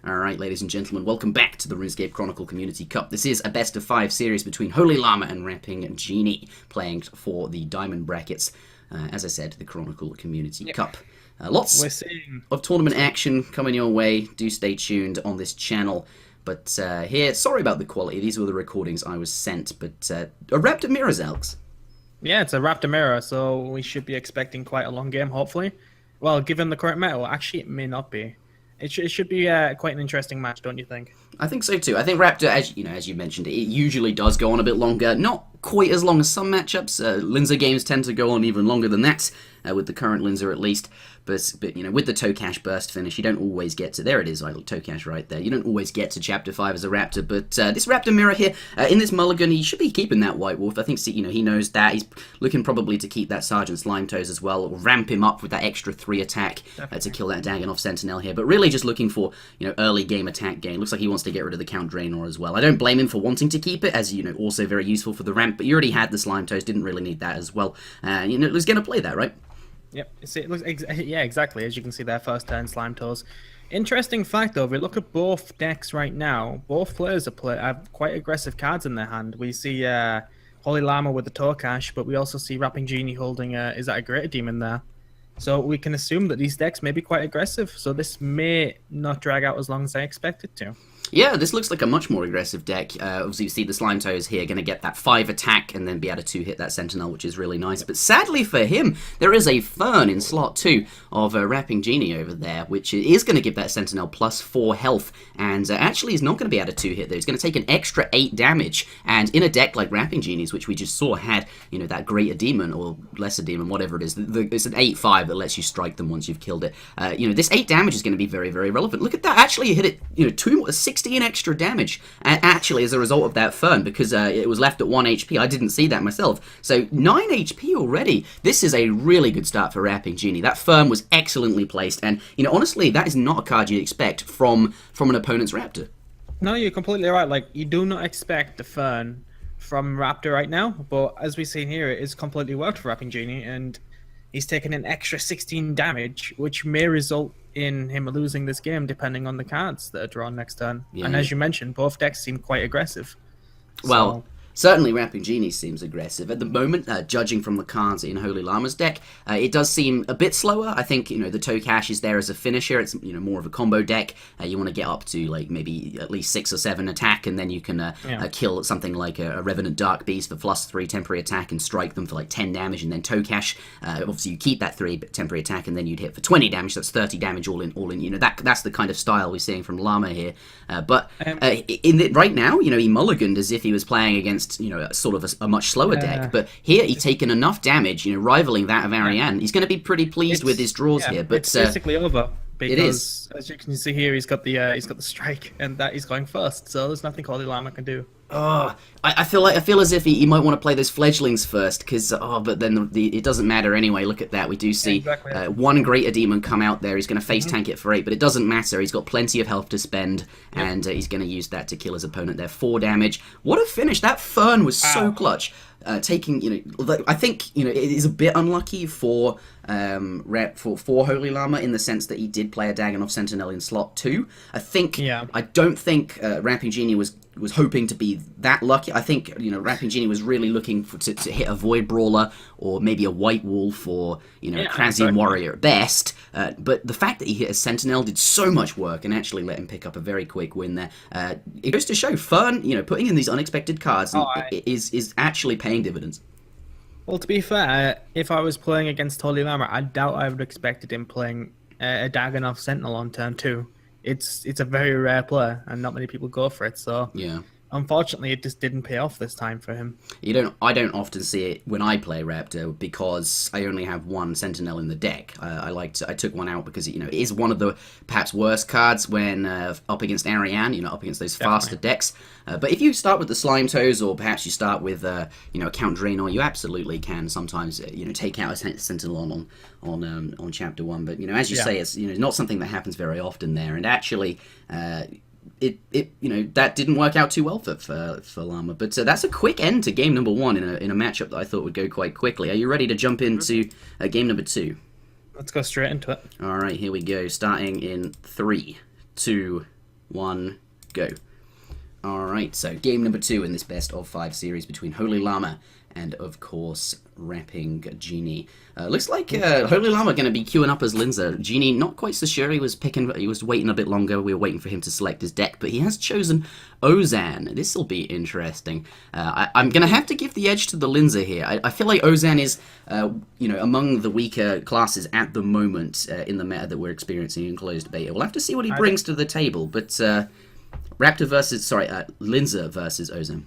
Alright, ladies and gentlemen, welcome back to the RuneScape Chronicle Community Cup. This is a best-of-5 series between HolyLlama and Rappingenie, playing for the Diamond Brackets, as I said, the Chronicle Community Cup. Lots of tournament action coming your way. Do stay tuned on this channel. But here, sorry about the quality, these were the recordings I was sent, but a Raptor Mirrors, Alex. Yeah, it's a Raptor Mirror, so we should be expecting quite a long game, hopefully. Well, given the current meta, actually it may not be. It should be quite an interesting match, don't you think? I think so too. I think Raptor, as you mentioned, it usually does go on a bit longer. Not quite as long as some matchups. Linzer games tend to go on even longer than that, with the current Linzer at least. But you know, with the Tokash burst finish, you don't always get to... There it is, Tokash right there. You don't always get to Chapter 5 as a Raptor, but this Raptor Mirror here, in this mulligan, he should be keeping that White Wolf. I think, he knows that. He's looking probably to keep that Sergeant Slimetoes as well, or ramp him up with that extra 3 attack to kill that Dagannoth Sentinel here. But really just looking for, early game attack gain. Looks like he wants to get rid of the Count Draenor as well. I don't blame him for wanting to keep it, as, also very useful for the ramp, but you already had the Slimetoes, didn't really need that as well. It was going to play that, right? Yep, it looks yeah, exactly. As you can see there, first turn Slimetoes. Interesting fact though, if we look at both decks right now, both players have quite aggressive cards in their hand. We see HolyLlama with the Tokash, but we also see Rappingenie holding is that a Greater Demon there. So we can assume that these decks may be quite aggressive, so this may not drag out as long as I expect it to. Yeah, this looks like a much more aggressive deck. Obviously, you see the Slimetoes here going to get that 5 attack and then be able to 2-hit that Sentinel, which is really nice. But sadly for him, there is a Fern in slot 2 of Rappingenie over there, which is going to give that Sentinel plus 4 health. And actually, he's not going to be able to 2-hit there. He's going to take an extra 8 damage. And in a deck like Rappingenie's, which we just saw had, that Greater Demon or Lesser Demon, whatever it is, it's an 8-5 that lets you strike them once you've killed it. This 8 damage is going to be very, very relevant. Look at that. Actually, you hit it, 16 extra damage, actually, as a result of that Fern, because it was left at 1 HP. I didn't see that myself. So 9 HP already. This is a really good start for Rappingenie. That Fern was excellently placed, and honestly, that is not a card you'd expect from an opponent's Raptor. No, you're completely right. Like, you do not expect the Fern from Raptor right now, but as we see here, it is completely worked for Rappingenie, and he's taken an extra 16 damage, which may result in him losing this game depending on the cards that are drawn next turn. Yeah. And as you mentioned, both decks seem quite aggressive. Well, certainly Rappingenie seems aggressive. At the moment, judging from the cards in HolyLlama's deck, it does seem a bit slower. I think, the Tokash is there as a finisher. It's, more of a combo deck. You want to get up to, maybe at least 6 or 7 attack, and then you can kill something like a Revenant Dark Beast for +3 temporary attack and strike them for 10 damage, and then Tokash, obviously you keep that 3 temporary attack, and then you'd hit for 20 damage. That's 30 damage all in. That's the kind of style we're seeing from Llama here. But right now, he mulliganed as if he was playing against sort of a much slower deck, but here he's taken enough damage, rivaling that of Ariane. He's going to be pretty pleased with his draws here. But it's basically over because, it is. As you can see here, he's got the strike, and that he's going first. So there's nothing HolyLlama can do. Oh, I feel as if he might want to play those fledglings first, because but then it doesn't matter anyway. Look at that, we do see one Greater Demon come out there. He's going to face tank it for 8, but it doesn't matter. He's got plenty of health to spend, and he's going to use that to kill his opponent there. 4 damage. What a finish! That Fern was so clutch. Taking, I think, it is a bit unlucky for HolyLlama in the sense that he did play a Dagannoth Sentinel in slot 2. I don't think Rappingenie was hoping to be that lucky. I think, Rappingenie was really looking to hit a Void Brawler or maybe a White Wolf or, Krasian Warrior at best. But the fact that he hit a Sentinel did so much work and actually let him pick up a very quick win there. It goes to show Fern, putting in these unexpected cards is actually paying dividends. Well, to be fair, if I was playing against HolyLlama, I doubt I would have expected him playing a Dagannoth Sentinel on turn 2. It's a very rare play, and not many people go for it. So yeah, unfortunately, it just didn't pay off this time for him. I don't often see it when I play Raptor because I only have 1 Sentinel in the deck. I took one out because it is one of the perhaps worst cards when up against Ariane. Up against those faster decks. But if you start with the Slimetoes, or perhaps you start with a Count Draenor, you absolutely can sometimes take out a Sentinel on Chapter 1. But as you say, it's not something that happens very often there. And actually, that didn't work out too well for Llama. But that's a quick end to game number 1 in a matchup that I thought would go quite quickly. Are you ready to jump into game number 2? Let's go straight into it. All right, here we go. Starting in 3, 2, 1, go. Alright, so game number 2 in this best of 5 series between HolyLlama and, of course, Rappingenie. Looks like HolyLlama going to be queuing up as Linza. Genie, not quite so sure. He was waiting a bit longer. We were waiting for him to select his deck, but he has chosen Ozan. This will be interesting. I'm going to have to give the edge to the Linza here. I feel like Ozan is, among the weaker classes at the moment in the meta that we're experiencing in closed beta. We'll have to see what he brings to the table, but Linza versus Ozan.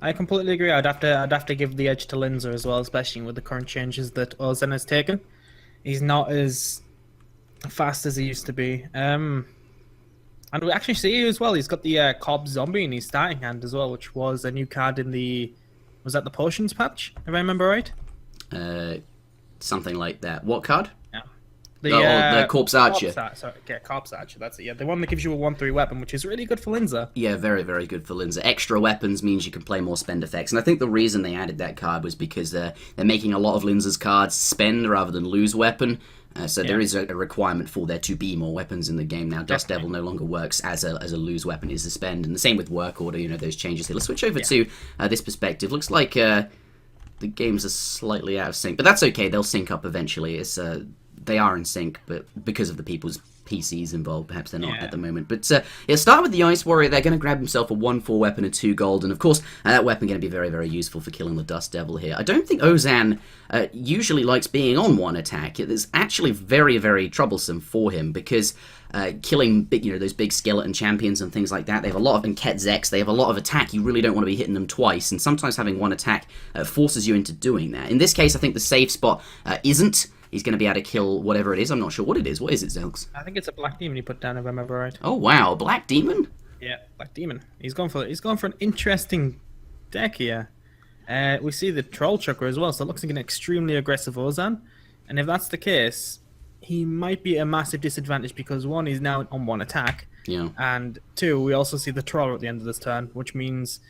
I completely agree. I'd have to give the edge to Linza as well, especially with the current changes that Ozan has taken. He's not as fast as he used to be. And we actually see as well, he's got the Cobb Zombie in his starting hand as well, which was a new card in the... Was that the Potions patch, if I remember right? Something like that. What card? Yeah. The Corpse Archer. Corpse Archer, that's it. Yeah, the one that gives you a 1/3 weapon, which is really good for Linza. Yeah, very, very good for Linza. Extra weapons means you can play more spend effects, and I think the reason they added that card was because they're making a lot of Linza's cards spend rather than lose weapon. So there is a requirement for there to be more weapons in the game now. Dust Devil no longer works as a lose weapon, is a spend, and the same with Work Order. Those changes here. Let's switch over to this perspective. Looks like the games are slightly out of sync, but that's okay. They'll sync up eventually. They are in sync, but because of the people's PCs involved, perhaps they're not at the moment. But start with the Ice Warrior. They're going to grab himself a 1/4 weapon and 2 gold, and of course that weapon going to be very, very useful for killing the Dust Devil here. I don't think Ozan usually likes being on 1 attack. It is actually very, very troublesome for him because killing those big skeleton champions and things like that, they have a lot of, and Ketzex, they have a lot of attack. You really don't want to be hitting them twice, and sometimes having 1 attack forces you into doing that. In this case, I think the safe spot isn't. He's going to be able to kill whatever it is. I'm not sure what it is. What is it, Zelks? I think it's a Black Demon he put down, if I remember right. Oh wow, Black Demon? Yeah, Black Demon. He's gone for an interesting deck here. We see the Troll Chakra as well, so it looks like an extremely aggressive Ozan. And if that's the case, he might be at a massive disadvantage because 1, he's now on 1 attack. Yeah. And 2, we also see the Troll at the end of this turn, which means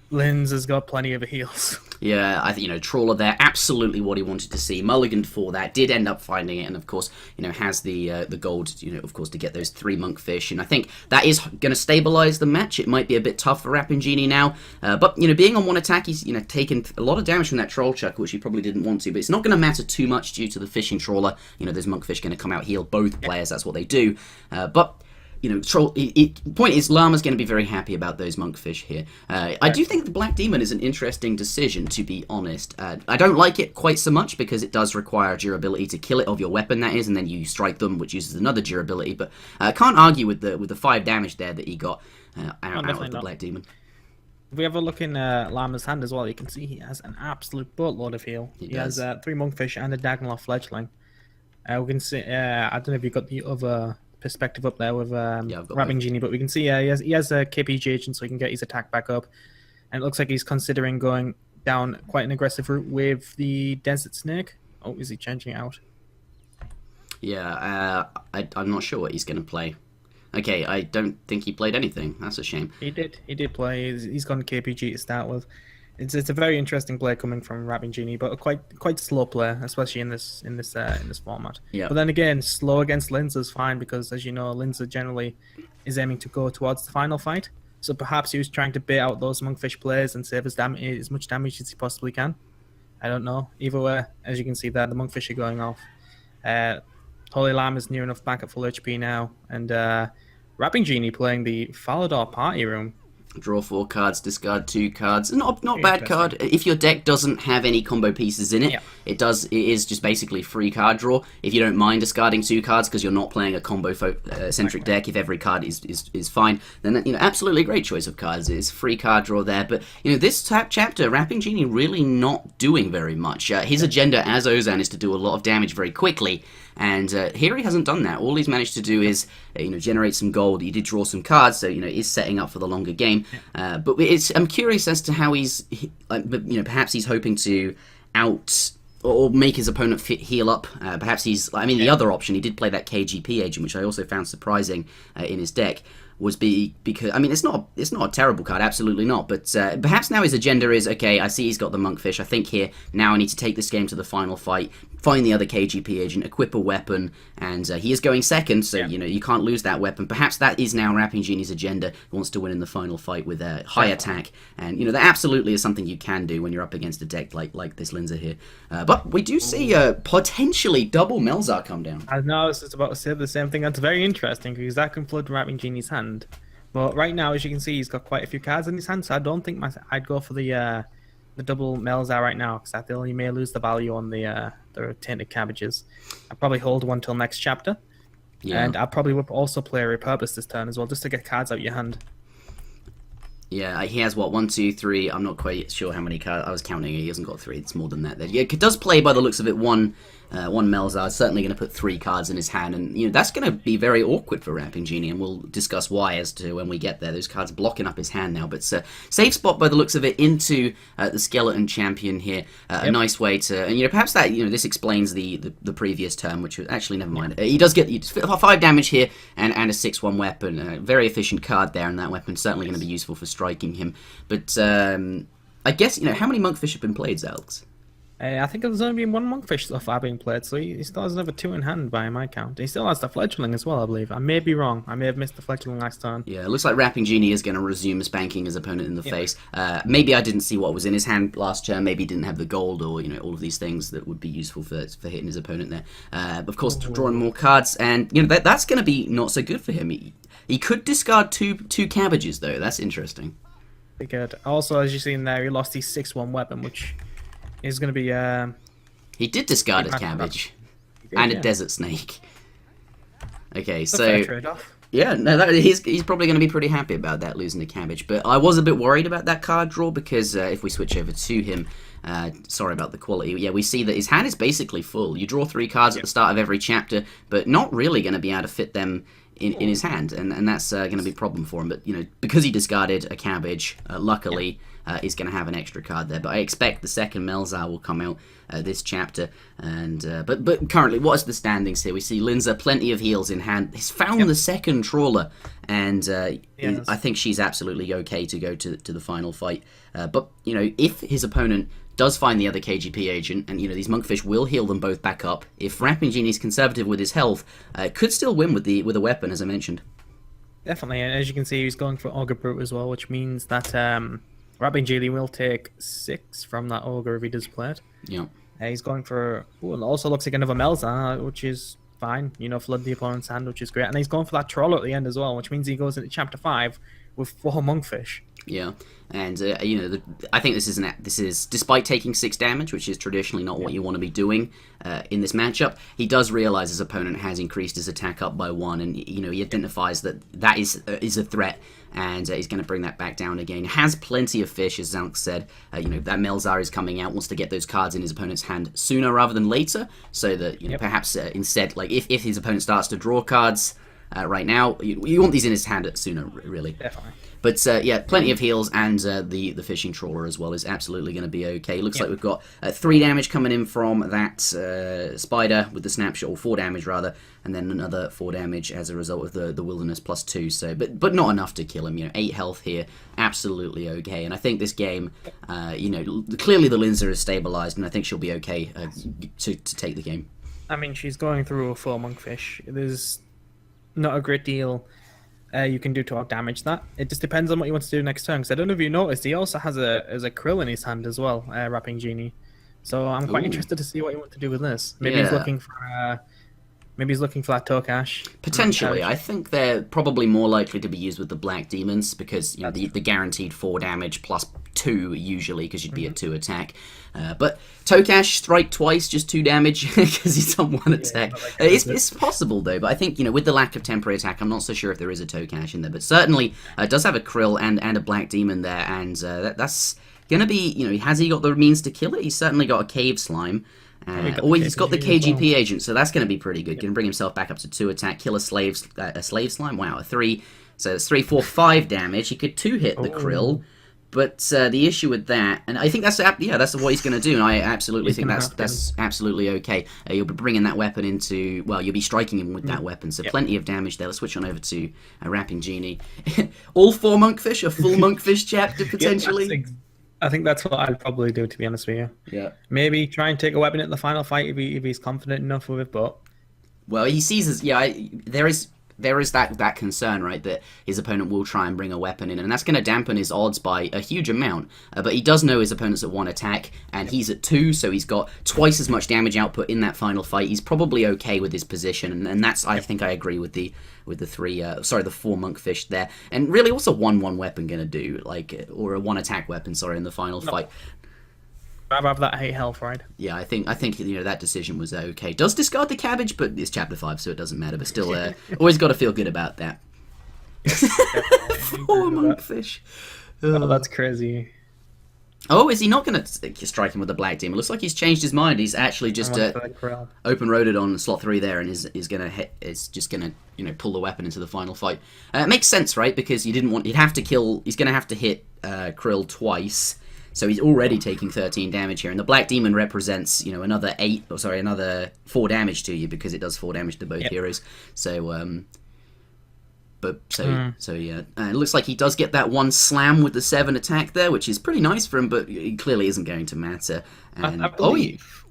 Linz has got plenty of heals. Yeah, I think, Trawler there, absolutely what he wanted to see. Mulliganed for that, did end up finding it, and of course, has the gold, of course, to get those 3 Monkfish, and I think that is going to stabilize the match. It might be a bit tough for Rappingenie now, but, being on 1 attack, he's, taken a lot of damage from that Troll Chucker, which he probably didn't want to, but it's not going to matter too much due to the Fishing Trawler. Those Monkfish going to come out, heal both players, that's what they do, but... point is, Llama's going to be very happy about those Monkfish here. I do think the Black Demon is an interesting decision, to be honest. I don't like it quite so much because it does require durability to kill it, of your weapon, that is, and then you strike them, which uses another durability, but I can't argue with the 5 damage there that he got out of the Black Demon. If we have a look in Llama's hand as well, you can see he has an absolute boatload of heal. He has 3 Monkfish and a Dagnall Fledgling. We can see, I don't know if you've got the other... perspective up there with Rappingenie, but we can see he has a KPG agent, so he can get his attack back up, and it looks like he's considering going down quite an aggressive route with the Desert Snake. Oh, is he changing it out? Yeah, I'm not sure what he's going to play. Okay, I don't think he played anything. That's a shame. He did play. He's gone KPG to start with. It's a very interesting play coming from Rappingenie, but a quite slow play, especially in this format. Yeah. But then again, slow against Linza is fine because, as you know, Linza generally is aiming to go towards the final fight. So perhaps he was trying to bait out those Monkfish players and save as much damage as he possibly can. I don't know. Either way, as you can see there, the Monkfish are going off. HolyLlama is near enough back at full HP now, and Rappingenie playing the Falador Party Room. Draw 4 cards, discard 2 cards. Not bad card. If your deck doesn't have any combo pieces in it, it is just basically free card draw. If you don't mind discarding 2 cards because you're not playing a combo centric deck, if every card is fine, then absolutely great choice of cards. It's free card draw there. But this chapter, Rappingenie really not doing very much. His agenda as Ozan is to do a lot of damage very quickly. And here he hasn't done that. All he's managed to do is, generate some gold. He did draw some cards, so he's setting up for the longer game. But I'm curious as to how perhaps he's hoping to or make his opponent heal up. Perhaps the other option, he did play that KGP agent, which I also found surprising in his deck. was because I mean it's not a terrible card, absolutely not, but perhaps now his agenda is, okay, I see he's got the Monkfish, I think here now I need to take this game to the final fight, find the other KGP agent, equip a weapon, and he is going second, so you know you can't lose that weapon. Perhaps that is now Rappingenie's agenda. He wants to win in the final fight with a high attack, and you know that absolutely is something you can do when you're up against a deck like this Linza here. But we do see potentially double Melzar come down. I know I was just about to say the same thing. That's very interesting because that can flood Rappingenie's hand. But right now, as you can see, he's got quite a few cards in his hand, so I don't think I'd go for the double Melzar right now, because I feel you may lose the value on the tainted cabbages. I'll probably hold one till next chapter, and I'll probably also play a repurpose this turn as well, just to get cards out your hand. Yeah, he has, what, 1, 2, 3, I'm not quite sure how many cards, I was counting, he hasn't got 3, it's more than that. Yeah, it does play, by the looks of it, one Melzar, certainly going to put 3 cards in his hand, and you know that's going to be very awkward for Rappingenie, and we'll discuss why as to when we get there. Those cards blocking up his hand now, but safe spot by the looks of it into the Skeleton Champion here, a nice way to, and you know perhaps that, you know, this explains the previous turn, which was, actually, never mind. He does get 5 damage here, and a 6/1 weapon, very efficient card there, and that weapon certainly going to be useful for striking him, but I guess, you know, how many Monkfish have been played, Zelks? I think there's only been 1 Monkfish so far being played, so he still has another 2 in hand by my count. He still has the Fledgling as well, I believe. I may be wrong. I may have missed the Fledgling last turn. Yeah, it looks like Rappingenie is going to resume spanking his opponent in the face. Maybe I didn't see what was in his hand last turn. Maybe he didn't have the gold, or, you know, all of these things that would be useful for hitting his opponent there. Of course, drawing more cards, and you know that's going to be not so good for him. He could discard two cabbages, though. That's interesting. Be good. Also, as you see in there, he lost his 6/1 weapon, which is going to be... He did discard a cabbage and a desert snake. Okay, That's a so... fair trade-off. Yeah, no, he's probably going to be pretty happy about that, losing a cabbage. But I was a bit worried about that card draw, because if we switch over to him... sorry about the quality. Yeah, we see that his hand is basically full. You draw 3 cards at the start of every chapter, but not really going to be able to fit them in his hand, and that's going to be a problem for him. But, you know, because he discarded a cabbage, luckily... is going to have an extra card there, but I expect the second Melzar will come out this chapter. And but currently, what is the standings here? We see Linza, plenty of heals in hand. He's found the second trawler, and I think she's absolutely okay to go to the final fight. But you know, if his opponent does find the other KGP agent, and you know these Monkfish will heal them both back up. If Rappingenie is conservative with his health, could still win with a weapon, as I mentioned. Definitely, and as you can see, he's going for Ogre Brute as well, which means that Rappingenie will take 6 from that Ogre if he does play it. Yeah. He's going for... Ooh, and also looks like another Melzar, which is fine. You know, flood the opponent's hand, which is great. And he's going for that Troll at the end as well, which means he goes into Chapter 5 with 4 Monkfish. Yeah, and you know, I think this is despite taking 6 damage, which is traditionally not what you want to be doing in this matchup. He does realize his opponent has increased his attack up by 1, and you know he identifies that is a threat, and he's going to bring that back down again. Has plenty of fish, as Zalk said. You know that Melzar is coming out, wants to get those cards in his opponent's hand sooner rather than later, so that you know perhaps instead, like if his opponent starts to draw cards right now, you want these in his hand sooner, really. Definitely. But yeah, plenty of heals, and the fishing trawler as well is absolutely going to be okay. Looks like we've got 3 damage coming in from that spider with the snapshot, or 4 damage rather, and then another 4 damage as a result of the wilderness plus 2. So, but not enough to kill him. You know, 8 health here, absolutely okay. And I think this game, you know, clearly the Linza is stabilized, and I think she'll be okay to take the game. I mean, she's going through a 4 Monkfish. There's not a great deal you can do to outdamage that. It just depends on what you want to do next turn, because I don't know if you noticed, he also has a krill in his hand as well, Rappingenie. So I'm quite interested to see what you want to do with this. Maybe he's looking for that Tokash. Potentially. I think they're probably more likely to be used with the Black Demons, because you know the guaranteed 4 damage plus 2 usually, because you'd be a 2 attack. But Tokash, strike twice, just 2 damage, because he's on 1 attack. It's possible though, but I think, you know, with the lack of temporary attack, I'm not so sure if there is a Tokash in there. But certainly does have a Krill and a Black Demon there, and that's going to be, you know, has he got the means to kill it? He's certainly got a Cave Slime. He's got the KGP agent, so that's going to be pretty good. Can bring himself back up to 2 attack, kill a slave slime. Wow, a 3. So it's 3, 4, 5 damage. He could 2-hit the Krill, But the issue with that, and I think that's what he's going to do, and I absolutely think that's absolutely okay. You'll be bringing that weapon into, well, you'll be striking him with that weapon, so plenty of damage there. Let's switch on over to Rappingenie. All 4 Monkfish, a full Monkfish chapter potentially. I think that's what I'd probably do, to be honest with you. Yeah. Maybe try and take a weapon in the final fight if he's confident enough with it, but... Well, he sees as, there is that concern, right, that his opponent will try and bring a weapon in, and that's going to dampen his odds by a huge amount. But he does know his opponent's at 1 attack, and he's at 2, so he's got twice as much damage output in that final fight. He's probably okay with his position, and that's, I think I agree with the 4 Monkfish there. And really, what's a 1/1 weapon going to do, or a 1 attack weapon, in the final fight? I'd have that hate health, right? Yeah, I think that decision was okay. Does discard the cabbage, but it's chapter 5, so it doesn't matter. But still, always got to feel good about that. 4 Monkfish. Oh, that's crazy. Oh, is he not going to strike him with the Black Demon? Looks like he's changed his mind. He's actually just open roaded on slot 3 there, and is going to hit. Is just going to pull the weapon into the final fight. It makes sense, right? Because you didn't want. He'd have to kill. He's going to have to hit Krill twice. So he's already taking 13 damage here, and the Black Demon represents, another 4 damage to you because it does 4 damage to both heroes. So, yeah, it looks like he does get that 1 slam with the 7 attack there, which is pretty nice for him, but it clearly isn't going to matter. And I believe.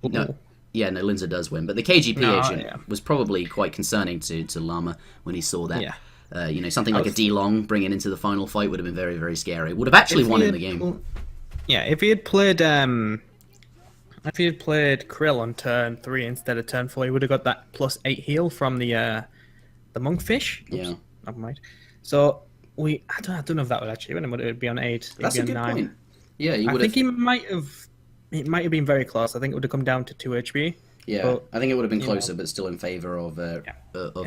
Linza does win, but the KGP agent was probably quite concerning to Llama when he saw that. Yeah. Something like a D-Long bringing into the final fight would have been very, very scary. Would have actually won in the game. If he had played Krill on turn 3 instead of turn 4, he would have got that +8 heal from the Monkfish. Oops, yeah. Never mind. So I don't know if that would actually win him. Would it be on 8? That's a good 9. Point. Yeah, I think he might have. It might have been very close. I think it would have come down to 2 HP. Yeah, but, I think it would have been closer, but still in favour of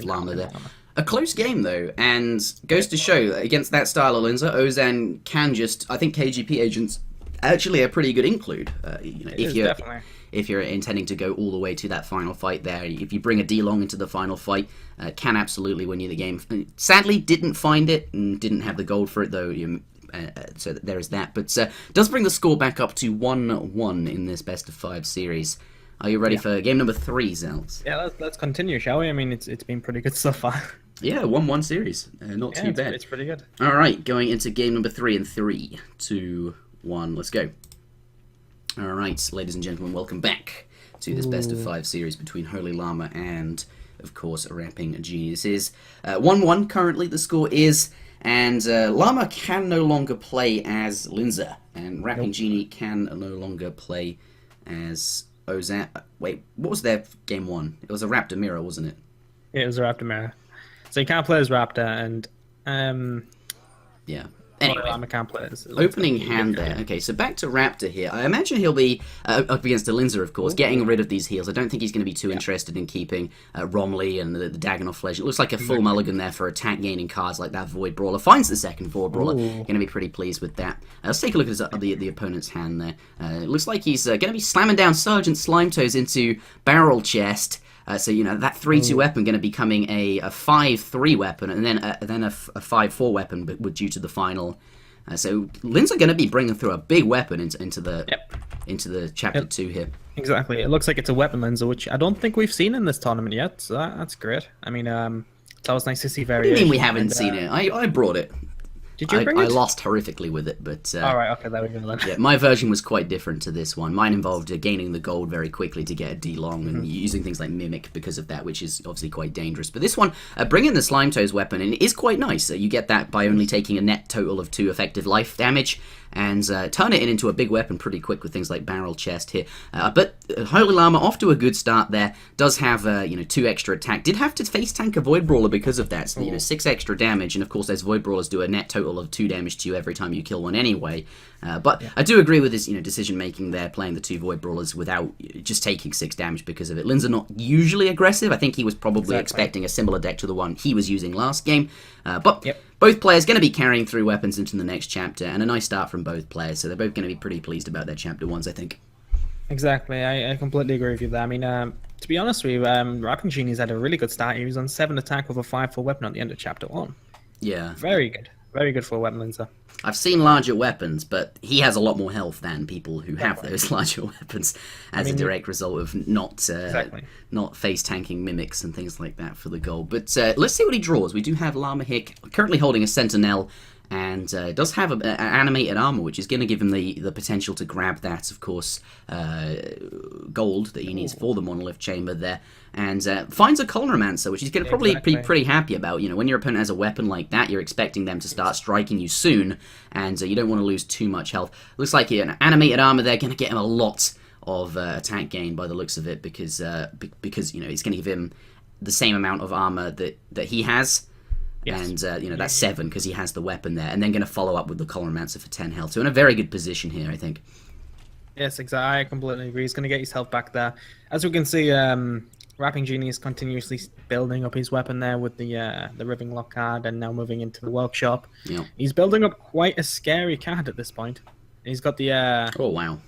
Llama there. A close game, though, and goes to show that against that style of Linza, Ozan can just... I think KGP agents actually a pretty good include. If you're intending to go all the way to that final fight there, if you bring a D-Long into the final fight, can absolutely win you the game. Sadly, didn't find it, and didn't have the gold for it, though. So there is that. But does bring the score back up to 1-1 in this best-of-5 series. Are you ready for game number 3, Zelz? Yeah, let's continue, shall we? I mean, it's been pretty good so far. Yeah, 1-1 series. Not too bad. It's pretty good. All right, going into game number 3 in 3, 2, 1. Let's go. All right, ladies and gentlemen, welcome back to this best-of-5 series between HolyLlama and, of course, Rappingenie. This is 1-1 currently, the score is, and Llama can no longer play as Linza, and Rappingenie can no longer play as... Wait, what was their game 1? It was a Raptor Mirror, wasn't it? Yeah, it was a Raptor Mirror. So you can't play as Raptor, and yeah. Anyway, I can't play as opening hand there. Okay, so back to Raptor here. I imagine he'll be up against Alinza, of course, getting rid of these heals. I don't think he's going to be too interested in keeping Romley and the Dagonov Fledge. It looks like a full mulligan there for attack gaining cards like that. Void Brawler finds the second Void Brawler. Going to be pretty pleased with that. Let's take a look at the opponent's hand there. It looks like he's going to be slamming down Sergeant Slimetoes into Barrel Chest. So, that 3-2 weapon going to be becoming a 5-3 weapon, and then a 5-4 weapon, but due to the final. So, Linza going to be bringing through a big weapon into the chapter 2 here. Exactly. It looks like it's a weapon Linza, which I don't think we've seen in this tournament yet. So that's great. I mean, that was nice to see variation. What do you mean we haven't seen it? I brought it. Did you bring it? I lost horrifically with it, but... all right, okay, there we go then. Yeah, my version was quite different to this one. Mine involved gaining the gold very quickly to get a D-Long and using things like Mimic because of that, which is obviously quite dangerous. But this one, bringing the Slimetoes weapon in is quite nice. You get that by only taking a net total of 2 effective life damage, and turn it into a big weapon pretty quick with things like Barrel Chest here. But HolyLlama off to a good start there. Does have 2 extra attack. Did have to face tank a Void Brawler because of that. So 6 extra damage, and of course those Void Brawlers do a net total of 2 damage to you every time you kill one anyway. But I do agree with his decision making there, playing the 2 Void Brawlers without just taking 6 damage because of it. Linza not usually aggressive. I think he was probably expecting a similar deck to the one he was using last game. But both players going to be carrying through weapons into the next chapter, and a nice start from both players, so they're both going to be pretty pleased about their chapter 1s, I think. Exactly, I completely agree with you there. I mean, to be honest with you, Rappingenie's had a really good start. He was on 7 attack with a 5-4 weapon at the end of chapter 1. Yeah. Very good. Very good for a weapon, Linzer. I've seen larger weapons, but he has a lot more health than people who have those larger weapons as a direct result of not face tanking mimics and things like that for the gold. But let's see what he draws. We do have Llama here currently holding a Sentinel, and does have an animated armor, which is going to give him the potential to grab that, of course, gold that he needs for the monolith chamber there, and finds a Coloromancer, which he's going to probably be pretty happy about. You know, when your opponent has a weapon like that, you're expecting them to start striking you soon, and you don't want to lose too much health. Looks like an animated armor there going to get him a lot of attack gain by the looks of it, because you know, it's going to give him the same amount of armor that he has. Yes. And, you know, that's 7 because he has the weapon there. And then going to follow up with the Coloromancer for 10 health. So in a very good position here, I think. Yes, exactly. I completely agree. He's going to get his health back there. As we can see, Rappingenie is continuously building up his weapon there with the Ribbing Lock card, and now moving into the workshop. Yep. He's building up quite a scary card at this point. He's got the... oh, wow.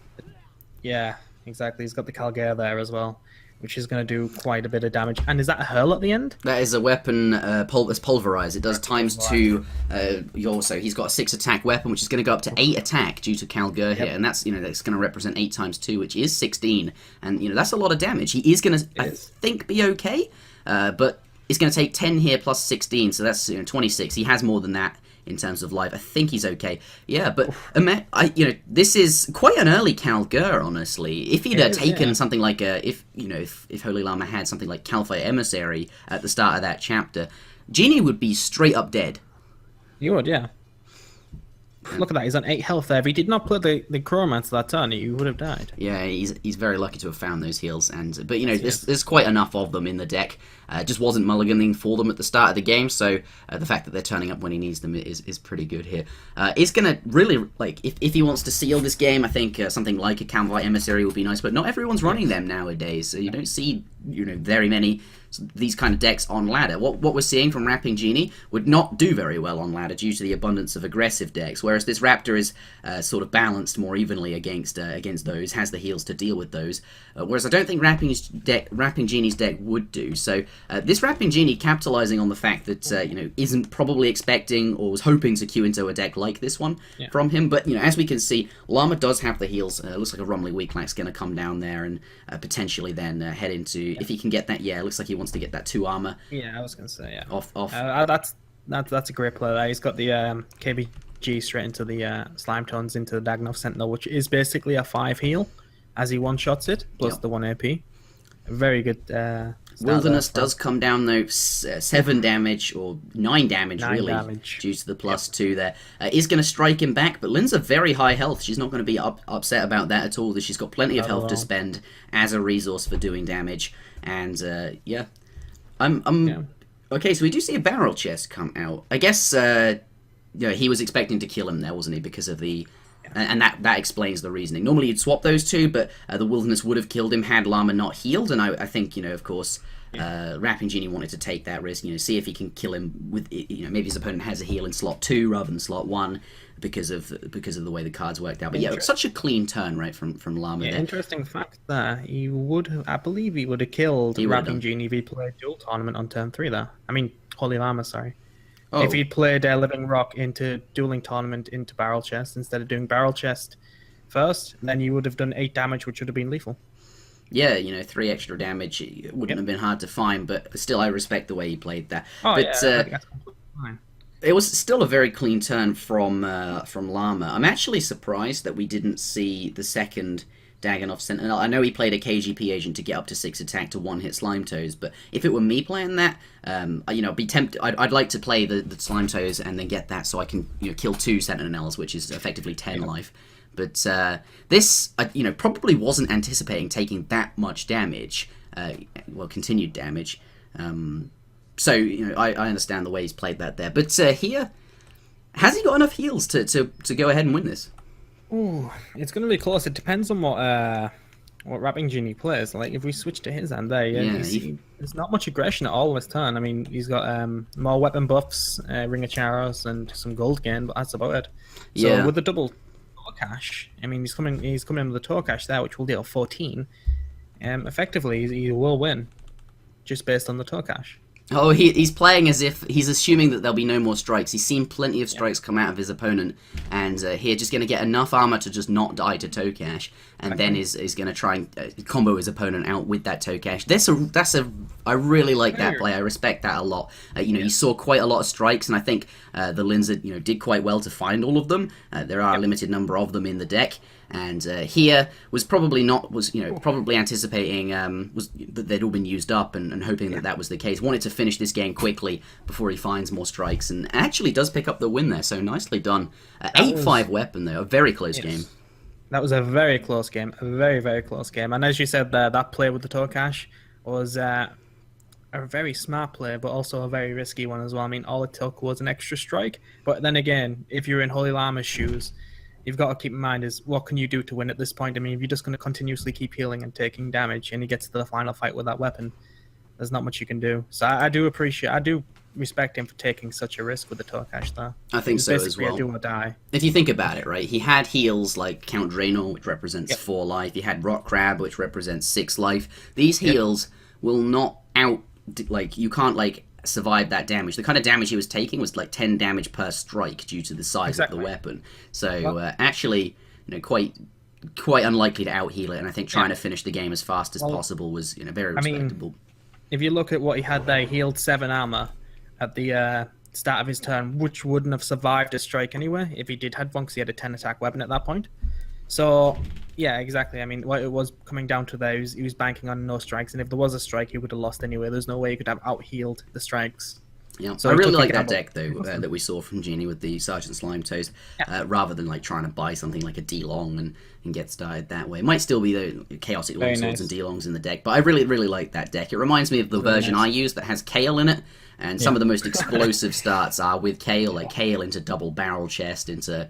Yeah, exactly. He's got the Calgare there as well, which is going to do quite a bit of damage. And is that a hurl at the end? That is a weapon that's pulverized. It does ×2. Also, he's got a 6 attack weapon, which is going to go up to 8 attack due to Calgare here, and that's going to represent 8 × 2, which is 16. And that's a lot of damage. He is going to, I think, be okay, but it's going to take 10 here plus 16, so that's 26. He has more than that in terms of life. I think he's okay. Yeah, but this is quite an early Calgare, honestly. If he'd taken something like if HolyLlama had something like Calfire Emissary at the start of that chapter, Genie would be straight up dead. You would, yeah. Look at that, he's on 8 health there. If he did not play the Chromancer that turn, he would have died. Yeah, he's very lucky to have found those heals, but there's quite enough of them in the deck. Just wasn't mulliganing for them at the start of the game, so the fact that they're turning up when he needs them is pretty good here. It's gonna really, like, if he wants to seal this game, I think something like a Calfire Emissary would be nice, but not everyone's running them nowadays, so you don't see very many these kind of decks on ladder. What we're seeing from Rappingenie would not do very well on ladder due to the abundance of aggressive decks, whereas this Raptor is sort of balanced more evenly against those, has the heals to deal with those, whereas I don't think Rappingenie's deck would do. So this Rappingenie capitalizing on the fact that isn't probably expecting or was hoping to queue into a deck like this one from him, but as we can see, Llama does have the heals. Looks like a Rumley Weaklack's going to come down there and potentially then head into, if he can get that, it looks like he wants to get that 2 armor. Yeah, I was going to say, Off. That's a great play there. He's got the KBG straight into the Slime Tones into the Dagnov Sentinel, which is basically a 5 heal as he one-shots it, plus the 1 AP. Very good Wilderness does come down though, 7 damage, or 9 damage really, due to the +2 there. Is going to strike him back, but Lynn's a very high health. She's not going to be upset about that at all. She's got plenty of health to spend as a resource for doing damage. And okay, so we do see a barrel chest come out. I guess he was expecting to kill him there, wasn't he, because of the... And that explains the reasoning. Normally you'd swap those two, but the Wilderness would have killed him had Llama not healed, and I think, of course, Rappingenie wanted to take that risk, see if he can kill him with, maybe his opponent has a heal in slot 2 rather than slot 1 because of the way the cards worked out. But yeah, such a clean turn, right, from Llama there. Interesting fact there. I believe he would have killed Rappingenie if he played dual tournament on turn 3 there. I mean, HolyLlama, sorry. Oh. If he played Living Rock into Dueling Tournament into Barrel Chest instead of doing Barrel Chest first, then you would have done 8 damage, which would have been lethal. Yeah, 3 extra damage. It wouldn't have been hard to find, but still, I respect the way he played that. Oh, but, yeah, I think that's completely fine. It was still a very clean turn from Llama. I'm actually surprised that we didn't see the second Daganov Sentinel. I know he played a KGP agent to get up to 6 attack to 1-hit Slime Toes, but if it were me playing that, I'd be tempted. I'd like to play the Slime Toes and then get that so I can kill 2 Sentinels, which is effectively 10 life. But this, probably wasn't anticipating taking that much damage, continued damage. So I understand the way he's played that there. But here, has he got enough heals to go ahead and win this? Ooh, it's going to be close. It depends on what Rappingenie plays. Like, if we switch to his hand there, there's not much aggression at all this turn. I mean, he's got more weapon buffs, Ring of Charos, and some gold gain, but that's about it. So with the double Torcash, I mean, he's coming in with a Torcash there, which will deal 14. Effectively, he will win, just based on the Torcash. Oh, he's playing as if he's assuming that there'll be no more strikes. He's seen plenty of strikes come out of his opponent, and here just going to get enough armor to just not die to Tokash, and then is going to try and combo his opponent out with that Tokash. I really like that play. I respect that a lot. You saw quite a lot of strikes, and I think the Linza did quite well to find all of them. There are a limited number of them in the deck. And here was probably probably anticipating that they'd all been used up and hoping that was the case. Wanted to finish this game quickly before he finds more strikes, and actually does pick up the win there. So nicely done. 8-5 weapon there, a very close game. That was a very close game, a very, very close game. And as you said there, that play with the Tokash was a very smart play, but also a very risky one as well. I mean, all it took was an extra strike. But then again, if you're in HolyLlama's shoes, you've got to keep in mind is what can you do to win at this point? I mean, if you're just going to continuously keep healing and taking damage, and he gets to the final fight with that weapon, there's not much you can do. So I do respect him for taking such a risk with the Tokash there. I think so as well. A do or die. If you think about it, right, he had heals like Count Draenor, which represents 4 life. He had Rock Crab, which represents 6 life. These heals will not you can't survive that damage. The kind of damage he was taking was like 10 damage per strike due to the size of the weapon. So actually, quite unlikely to out heal it. And I think trying to finish the game as fast as possible was very respectable. If you look at what he had there, he healed 7 armor at the start of his turn, which wouldn't have survived a strike anyway if he did had one, because he had a 10 attack weapon at that point. So yeah, exactly. I mean, what it was coming down to there, he was banking on no strikes, and if there was a strike, he would have lost anyway. There's no way he could have out-healed the strikes. Yeah, so I really like that deck though that we saw from Genie with the Sergeant Slimetoes, rather than trying to buy something like a D-Long and get started that way. It might still be the Chaotic Longswords and D-Longs in the deck, but I really like that deck. It reminds me of the version I use that has Kale in it, and some of the most explosive starts are with Kale, like Kale into double barrel chest into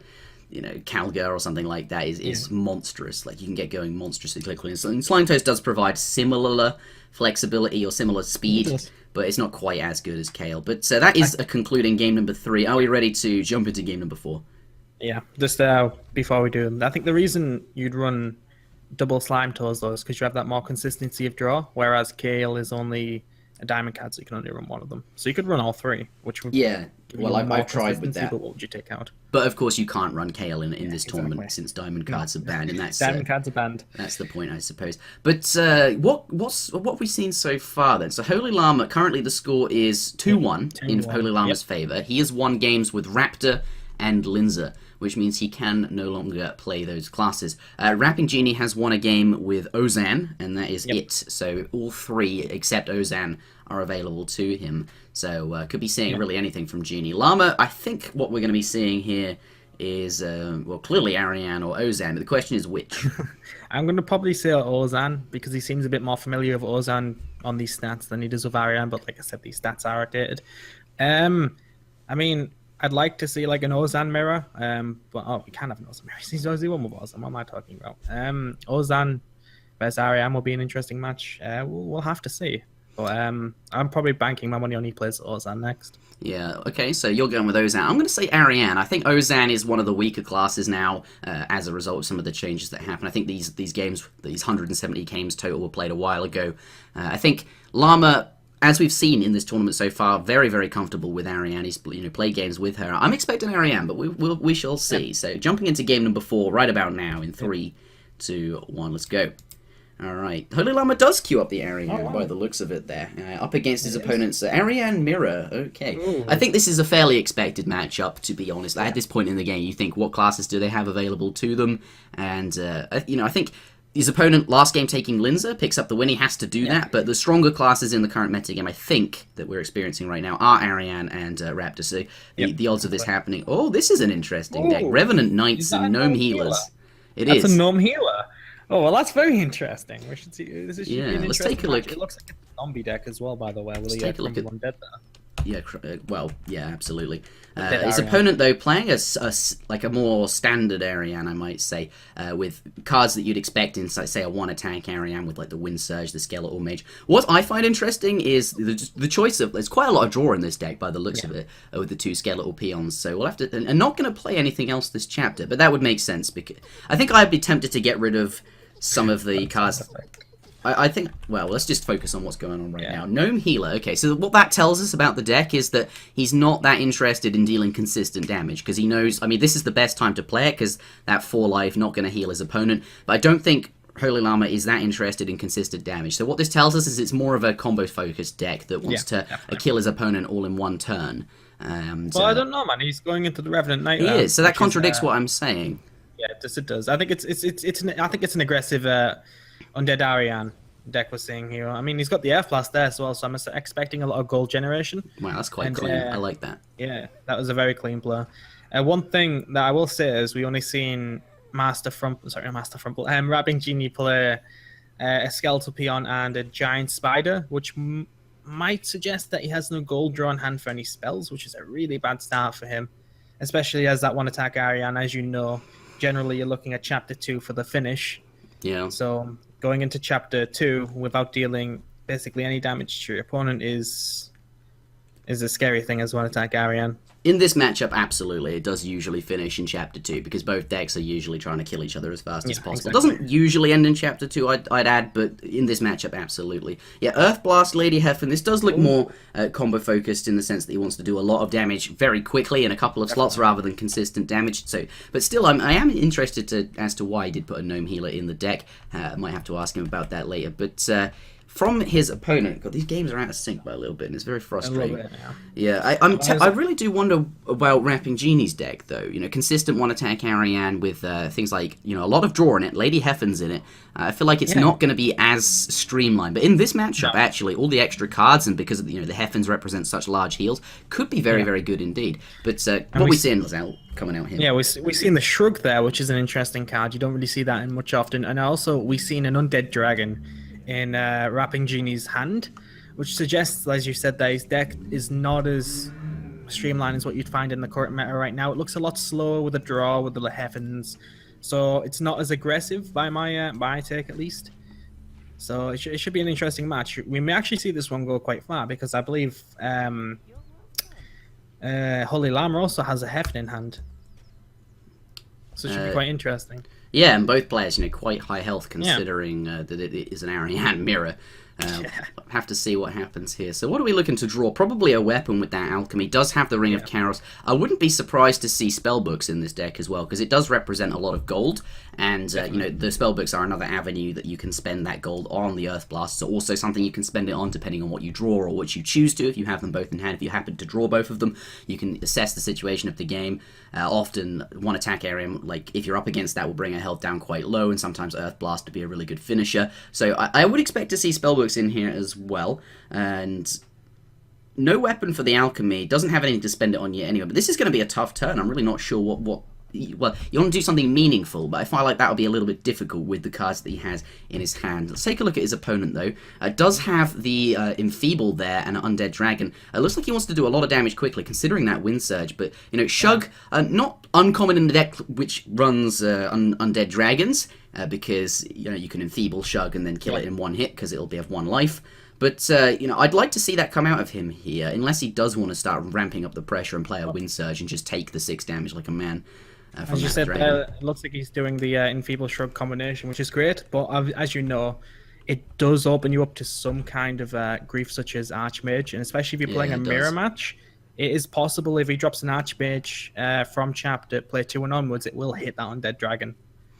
Calgar or something like that is monstrous. Like, you can get going monstrously quickly. And Slimetoes does provide similar flexibility or similar speed, but it's not quite as good as Kale. But that is a concluding game number 3. Are we ready to jump into game number 4? Yeah, just before we do, I think the reason you'd run double Slimetoes though is because you have that more consistency of draw, whereas Kale is only a diamond card, so you can only run one of them. So you could run all 3, which would I've tried with that. But what would you take out? But of course, you can't run Kale in this tournament since diamond cards are banned, and that's diamond cards are banned. That's the point, I suppose. But what have we seen so far then? So HolyLlama, currently the score is 2-1 in HolyLlama's favor. He has won games with Raptor and Linza, which means he can no longer play those classes. Rappingenie has won a game with Ozan, and that is it. So all 3 except Ozan are available to him. So could be seeing really anything from Genie. Llama, I think what we're going to be seeing here is, clearly Ariane or Ozan, but the question is which? I'm going to probably say Ozan, because he seems a bit more familiar with Ozan on these stats than he does with Ariane, but like I said, these stats are outdated. I mean, I'd like to see like an Ozan mirror, but we can't have an Ozan mirror. He's always one with Ozan. What am I talking about? Ozan versus Ariane will be an interesting match. We'll have to see. But I'm probably banking my money on he plays Ozan next. Yeah, okay, so you're going with Ozan. I'm going to say Ariane. I think Ozan is one of the weaker classes now as a result of some of the changes that happen. I think these games, these 170 games total, were played a while ago. I think Llama, as we've seen in this tournament so far, very, very comfortable with Ariane. He's played games with her. I'm expecting Ariane, but we shall see. So jumping into game number 4 right about now in 3, 2, 1, let's go. Alright, HolyLlama does queue up the Ariane by the looks of it there. Up against his opponent's Ariane Mirror. Okay. Ooh. I think this is a fairly expected matchup, to be honest. At this point in the game, you think, what classes do they have available to them? And, I think his opponent, last game taking Linza, picks up the win. He has to do that, but the stronger classes in the current metagame, I think, that we're experiencing right now, are Ariane and Raptor. So the odds of this happening... Oh, this is an interesting deck. Revenant Knights and Gnome Healers. That's a Gnome Healer. Oh, well, that's very interesting. We should see. This should be an let's take a look. Match. It looks like a zombie deck as well, by the way. Let's take a look at Undead there. Yeah, absolutely. His opponent, though, playing a more standard Ariane, I might say, with cards that you'd expect in, say, a one-attack Ariane with, like, the Wind Surge, the Skeletal Mage. What I find interesting is the choice of... There's quite a lot of draw in this deck, by the looks of it, with the 2 Skeletal Peons, so we'll have to... And not going to play anything else this chapter, but that would make sense, because I think I'd be tempted to get rid of some of the cards... I think, well, let's just focus on what's going on right now. Gnome Healer. Okay, so what that tells us about the deck is that he's not that interested in dealing consistent damage, because he knows, I mean, this is the best time to play it, because that 4 life, not going to heal his opponent. But I don't think HolyLlama is that interested in consistent damage. So what this tells us is it's more of a combo-focused deck that wants to kill his opponent all in one turn. Well, I don't know, man. He's going into the Revenant Knight. He is, so that contradicts what I'm saying. Yeah, it does. I think it's an aggressive Undead Ariane deck we're seeing here. I mean, he's got the Earth Blast there as well, so I'm expecting a lot of gold generation. Wow, that's quite clean. I like that. Yeah, that was a very clean play. One thing that I will say is we only seen Rappingenie play a Skeletal Peon and a Giant Spider, which might suggest that he has no gold draw on hand for any spells, which is a really bad start for him, especially as that one attack Ariane. As you know, generally you're looking at Chapter 2 for the finish. Yeah. So going into Chapter 2 without dealing basically any damage to your opponent is a scary thing as one attack Ariane. In this matchup, absolutely, it does usually finish in Chapter 2, because both decks are usually trying to kill each other as fast as possible. Exactly. It doesn't usually end in Chapter 2, I'd add, but in this matchup, absolutely. Yeah, Earth Blast, Lady Heffen, this does look more combo-focused in the sense that he wants to do a lot of damage very quickly in a couple of slots rather than consistent damage. So, but still, I am interested as to why he did put a Gnome Healer in the deck. I might have to ask him about that later, but... from his opponent, God, these games are out of sync by a little bit, and it's very frustrating. Yeah, I really do wonder about Rappingenie's deck, though. You know, consistent one-attack Ariane with things like, you know, a lot of draw in it, Lady Heffen's in it. I feel like it's not going to be as streamlined. But in this matchup, actually, all the extra cards, and because of, you know, the Heffens represent such large heals, could be very, very good indeed. But what we're seeing is coming out here. Yeah, we've seen the Shrug there, which is an interesting card. You don't really see that in much often. And also, we've seen an Undead Dragon in Rappingenie's hand, which suggests, as you said, that his deck is not as streamlined as what you'd find in the current meta right now. It looks a lot slower with the draw, with the Heffens, so it's not as aggressive by my take at least. So it should be an interesting match. We may actually see this one go quite far, because I believe HolyLlama also has a Heffen in hand, so it should be quite interesting. Yeah, and both players, you know, quite high health considering that it is an Ariane mirror. Have to see what happens here. So what are we looking to draw? Probably a weapon with that alchemy. Does have the Ring of Chaos. I wouldn't be surprised to see spellbooks in this deck as well, because it does represent a lot of gold, and you know, the spellbooks are another avenue that you can spend that gold on. The Earth Blasts are also something you can spend it on depending on what you draw or what you choose to. If you have them both in hand, if you happen to draw both of them, you can assess the situation of the game. Often one attack area, like if you're up against that, will bring a health down quite low, and sometimes Earth Blast to be a really good finisher. So I would expect to see spellbooks in here as well, and no weapon for the alchemy. Doesn't have anything to spend it on yet anyway, but this is going to be a tough turn. I'm really not sure what well, you want to do something meaningful, but I feel like that will be a little bit difficult with the cards that he has in his hand. Let's take a look at his opponent, though. Does have the Enfeeble there and an Undead Dragon. Looks like he wants to do a lot of damage quickly, considering that Wind Surge, but, you know, Shug, not uncommon in the deck which runs Undead Dragons, because, you know, you can Enfeeble Shug and then kill it in one hit, because it'll be of 1 life. But, you know, I'd like to see that come out of him here, unless he does want to start ramping up the pressure and play a Wind Surge and just take the 6 damage like a man. As you said, it looks like he's doing the Enfeeble Shrug combination, which is great, but as you know, it does open you up to some kind of grief such as Archmage, and especially if you're playing a mirror match, it is possible if he drops an Archmage from Chapter, play 2 and onwards, it will hit that Undead Dragon.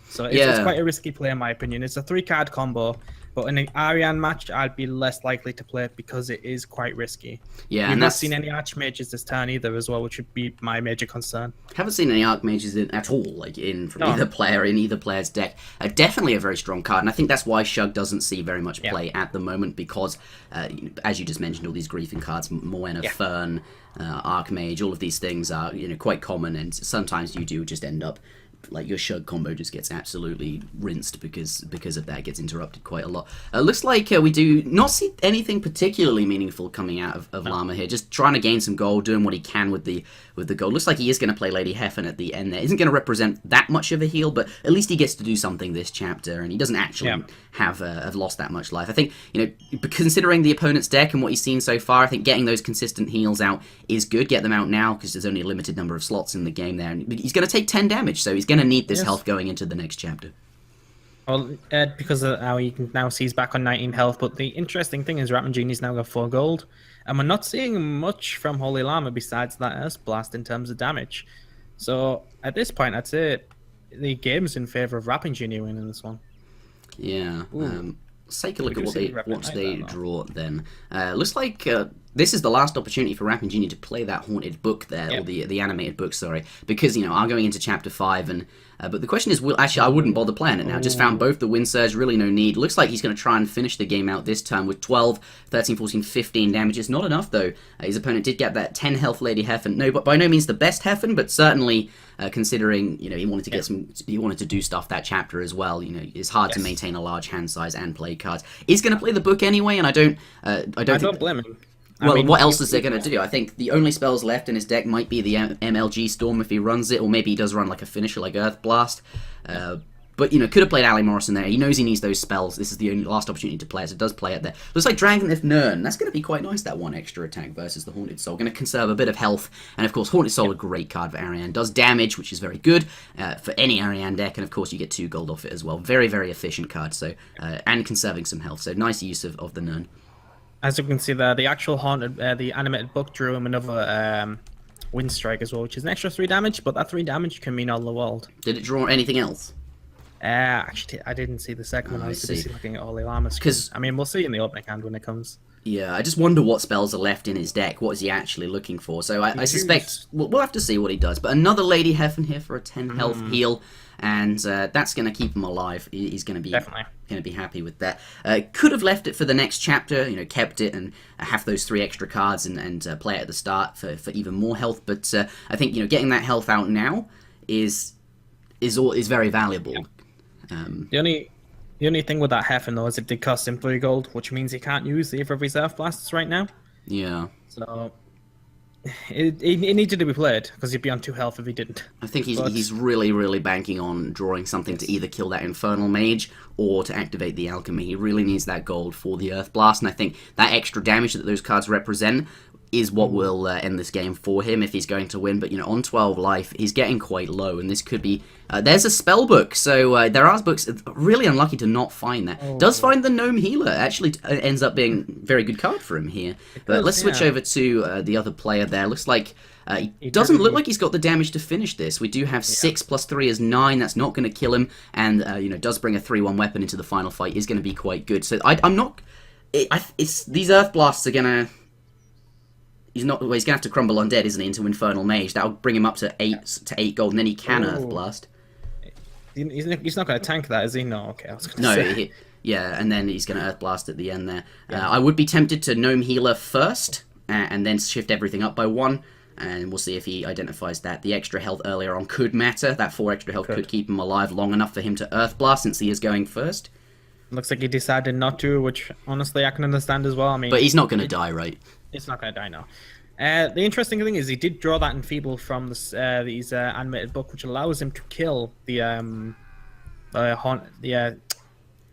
So it's quite a risky play in my opinion. It's a 3-card combo, but in an Ariane match, I'd be less likely to play it because it is quite risky. Yeah, We've not seen any Archmages this turn either as well, which would be my major concern. Haven't seen any Archmages at all, like from either player, in either player's deck. Definitely a very strong card, and I think that's why Shug doesn't see very much play at the moment, because, as you just mentioned, all these griefing cards, Moena, Fern, Archmage, all of these things are, you know, quite common, and sometimes you do just end up like your Shug combo just gets absolutely rinsed because of that, gets interrupted quite a lot. Looks like we do not see anything particularly meaningful coming out of Llama here. Just trying to gain some gold, doing what he can with the gold. Looks like he is going to play Lady Heffen at the end there. Isn't going to represent that much of a heal, but at least he gets to do something this chapter, and he doesn't actually have lost that much life. I think, you know, considering the opponent's deck and what he's seen so far, I think getting those consistent heals out is good. Get them out now, because there's only a limited number of slots in the game there, and he's going to take 10 damage, so he's going to need this health going into the next chapter. Well, because now he can now see he's back on 19 health. But the interesting thing is Rapingenie's now got 4 gold, and we're not seeing much from HolyLlama besides that Earth Blast in terms of damage. So at this point, I'd say the game's in favor of Rappingenie winning this one. Yeah. Let's take a look at what they though. draw then. Looks like this is the last opportunity for Rappingenie to play that haunted book there, or the animated book, sorry, because are going into chapter 5, and but the question is, I wouldn't bother playing it now. Just found both the Wind Surge, really no need. Looks like he's going to try and finish the game out this turn with 12, 13, 14, 15 damage. It's not enough though. His opponent did get that 10 health Lady Heffen. No, but by no means the best Heffen, but certainly considering he wanted to get he wanted to do stuff that chapter as well. It's hard to maintain a large hand size and play cards. He's going to play the book anyway, and I don't blame him. Well, what else is there going to do? I think the only spells left in his deck might be the MLG Storm if he runs it, or maybe he does run like a finisher like Earth Blast. But, could have played Ali Morrison there. He knows he needs those spells. This is the only last opportunity to play it, so it does play it there. Looks like Dragonith Nern. That's going to be quite nice, that one extra attack versus the Haunted Soul. Going to conserve a bit of health. And, of course, Haunted Soul, a great card for Ariane. Does damage, which is very good for any Ariane deck. And, of course, you get 2 gold off it as well. Very, very efficient card. So and conserving some health. So nice use of the Nern. As you can see there, the actual haunted, the animated book drew him another Wind Strike as well, which is an extra 3 damage, but that 3 damage can mean all the world. Did it draw anything else? Actually, I didn't see the second one. I was busy looking at HolyLlama. Because I mean, we'll see in the opening hand when it comes. Yeah, I just wonder what spells are left in his deck. What is he actually looking for? So I suspect we'll have to see what he does. But another Lady Heffen here for a 10 health heal, and that's going to keep him alive. He's going to be happy with that. Could have left it for the next chapter. Kept it and have those 3 extra cards and play it at the start for even more health. But I think getting that health out now is very valuable. Yeah. The only thing with that Heffen though is it did cost him 3 gold, which means he can't use either of his Earth Blasters right now. Yeah. So it needed to be played because he'd be on 2 health if he didn't. I think he's really, really banking on drawing something to either kill that Infernal Mage or to activate the Alchemy. He really needs that gold for the Earth Blast, and I think that extra damage that those cards represent is what will end this game for him if he's going to win. But on 12 life, he's getting quite low, and this could be there's a spell book, so there are books. Really unlucky to not find that. Does find the Gnome Healer. Actually ends up being a very good card for him here. But let's switch over to the other player there. Looks like he doesn't look like he's got the damage to finish this. We do have 6 plus 3 is 9. That's not going to kill him, and does bring a 3/1 weapon into the final fight. Is going to be quite good. So I'm not. These Earth Blasts are gonna. He's gonna have to crumble undead, isn't he, into Infernal Mage? That'll bring him up to 8 gold, and then he can Earth Blast. He's not going to tank that, is he? No, okay. I was going to say. Yeah, and then he's going to Earth Blast at the end there. Yeah. I would be tempted to Gnome Healer first, and then shift everything up by 1, and we'll see if he identifies that. The extra health earlier on could matter. That 4 extra health could keep him alive long enough for him to Earth Blast, since he is going first. Looks like he decided not to, which honestly I can understand as well. I mean, but he's not going to die, right? It's not going to die, no. The interesting thing is he did draw that Enfeeble from this animated book, which allows him to kill the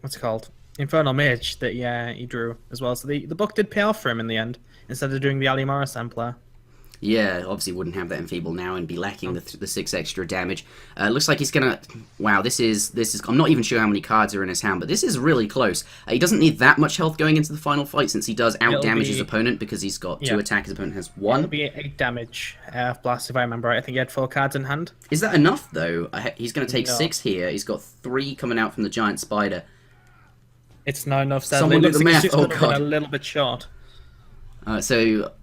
what's it called? Infernal Mage that he drew as well. So the book did pay off for him in the end, instead of doing the Ali Mara sampler. Yeah, obviously wouldn't have that Enfeeble now and be lacking the 6 extra damage. Looks like he's gonna. Wow, this is. I'm not even sure how many cards are in his hand, but this is really close. He doesn't need that much health going into the final fight, since he does out-damage his opponent because he's got 2 attack. His opponent has 1. It'll be 8 damage blast if I remember right. I think he had 4 cards in hand. Is that enough though? He's gonna take 6 here. He's got 3 coming out from the giant spider. It's not enough. Sadly. Someone do the math. Oh god, a little bit short. So.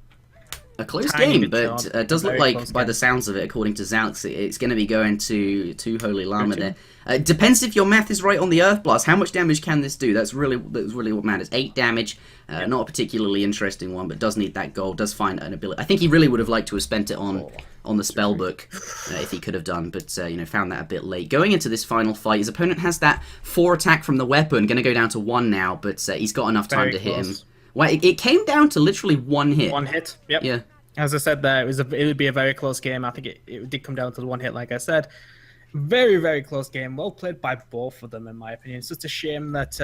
A close game, but it does look like, by the sounds of it, according to Zalx, it's going to be going to HolyLlama there. Depends if your math is right on the Earth Blast. How much damage can this do? That's really what matters. 8 damage, not a particularly interesting one, but does need that gold, does find an ability. I think he really would have liked to have spent it on the spell book, if he could have done, but found that a bit late. Going into this final fight, his opponent has that 4 attack from the weapon, going to go down to 1 now, but he's got enough time to hit him. Well, it came down to literally 1 hit. 1 hit, yep. Yeah. As I said there, it would be a very close game. I think it did come down to the 1 hit, like I said. Very, very close game. Well played by both of them, in my opinion. It's just a shame that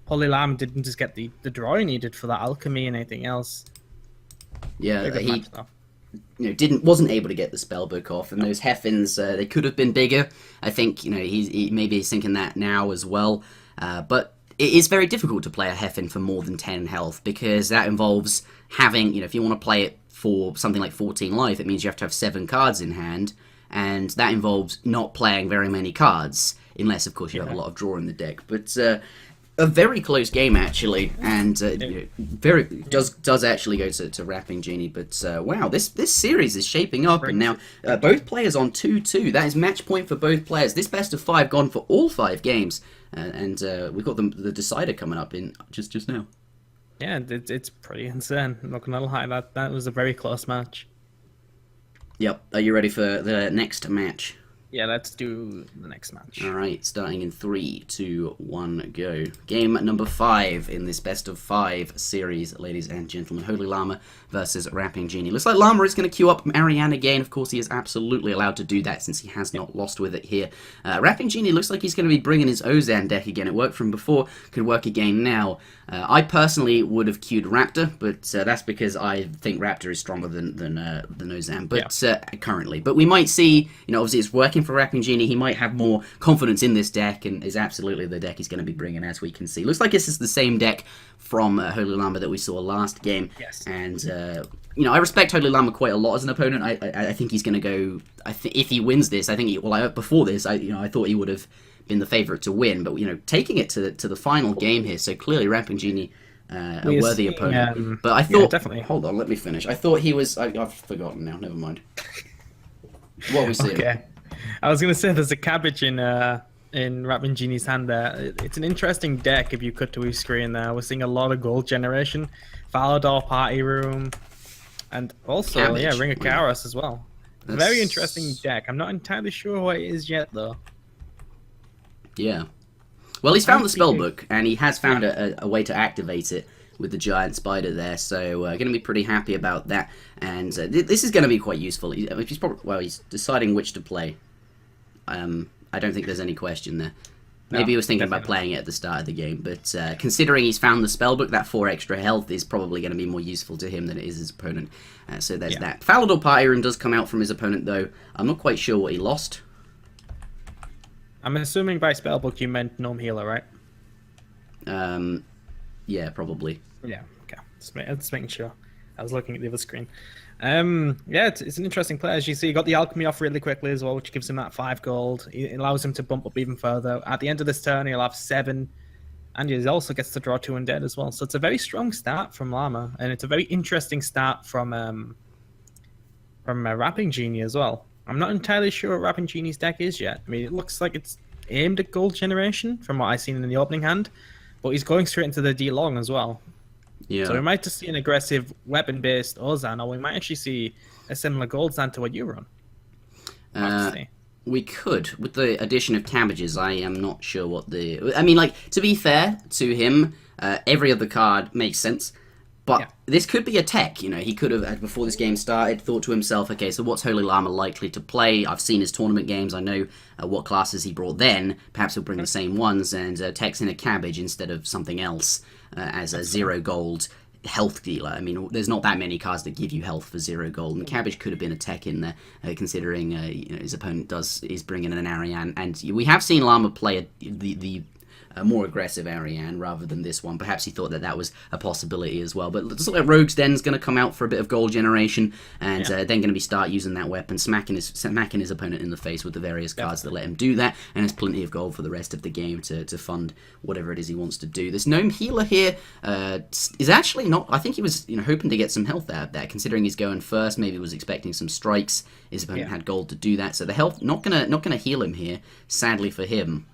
HolyLlama didn't just get the draw he needed for that alchemy and anything else. Yeah, wasn't able to get the spellbook off, and those Heffins, they could have been bigger. I think maybe he's thinking that now as well, but it is very difficult to play a Heffin for more than 10 health, because that involves having, if you want to play it for something like 14 life, it means you have to have 7 cards in hand, and that involves not playing very many cards, unless of course you have a lot of draw in the deck. But a very close game actually, and very does actually go to Rappingenie. But wow, this series is shaping up, and now both players on 2-2. That is match point for both players. This best of 5 gone for all 5 games, and we've got the decider coming up in just now. Yeah, it's pretty insane. I'm not gonna lie, that was a very close match. Yep. Are you ready for the next match? Yeah, let's do the next match. All right, starting in 3, 2, 1, go. Game number 5 in this best of 5 series, ladies and gentlemen. HolyLlama versus Rappingenie. Looks like Llama is going to queue up Ariane again. Of course, he is absolutely allowed to do that since he has not lost with it here. Rappingenie looks like he's going to be bringing his Ozan deck again. It worked from before, could work again now. I personally would have queued Raptor, but that's because I think Raptor is stronger than Ozan. But currently, but we might see. Obviously, it's working for Rappingenie. He might have more confidence in this deck, and is absolutely the deck he's going to be bringing, as we can see. Looks like this is the same deck from HolyLlama that we saw last game. Yes. And I respect HolyLlama quite a lot as an opponent. I think he's going to go. If he wins this, I think. Before this, I thought he would have been the favourite to win, but taking it to the final game here, so clearly Rappingenie a worthy opponent. But I thought, definitely. Hold on, let me finish. I thought he was. I've forgotten now. Never mind. What are we seeing? Okay, I was gonna say there's a cabbage in Rappingenie's hand there. It's an interesting deck if you cut to his screen there. We're seeing a lot of gold generation, Falador Party Room, and also Cabbage. Ring of Chaos as well. Very interesting deck. I'm not entirely sure what it is yet though. Yeah. Well, he's found the spellbook, and he has found a way to activate it with the giant spider there, so going to be pretty happy about that. And this is going to be quite useful. He's deciding which to play. I don't think there's any question there. Maybe he was thinking about playing it at the start of the game, but considering he's found the spellbook, that 4 extra health is probably going to be more useful to him than it is his opponent. So there's that. Falador Party Room does come out from his opponent, though. I'm not quite sure what he lost. I'm assuming by spellbook you meant Gnome Healer, right? Yeah, probably. Yeah, okay. Just making sure. I was looking at the other screen. Yeah, it's an interesting player. As you see, he got the alchemy off really quickly as well, which gives him that 5 gold. It allows him to bump up even further. At the end of this turn, he'll have 7, and he also gets to draw 2 undead as well. So it's a very strong start from Llama, and it's a very interesting start from Rappingenie as well. I'm not entirely sure what Rappingenie's deck is yet. I mean, it looks like it's aimed at gold generation from what I've seen in the opening hand, but he's going straight into the D-Long as well. Yeah. So we might just see an aggressive weapon-based Ozan, or we might actually see a similar gold Zan to what you run. We could. With the addition of cabbages, I am not sure what the... I mean, to be fair to him, every other card makes sense. But this could be a tech, he could have, before this game started, thought to himself, okay, so what's HolyLlama likely to play? I've seen his tournament games, I know what classes he brought then, perhaps he'll bring the same ones, and techs in a cabbage instead of something else as a 0 gold health dealer. I mean, there's not that many cards that give you health for 0 gold, and the cabbage could have been a tech in there, considering his opponent is bringing an Ariane, and we have seen Llama play the more aggressive Ariane rather than this one. Perhaps he thought that was a possibility as well. But it looks like Rogue's Den's going to come out for a bit of gold generation, and then going to start using that weapon, smacking his opponent in the face with the various cards that let him do that, and has plenty of gold for the rest of the game to fund whatever it is he wants to do. This Gnome Healer here is actually not... I think he was hoping to get some health out of that, considering he's going first. Maybe he was expecting some strikes. His opponent had gold to do that, so the health not gonna heal him here, sadly for him.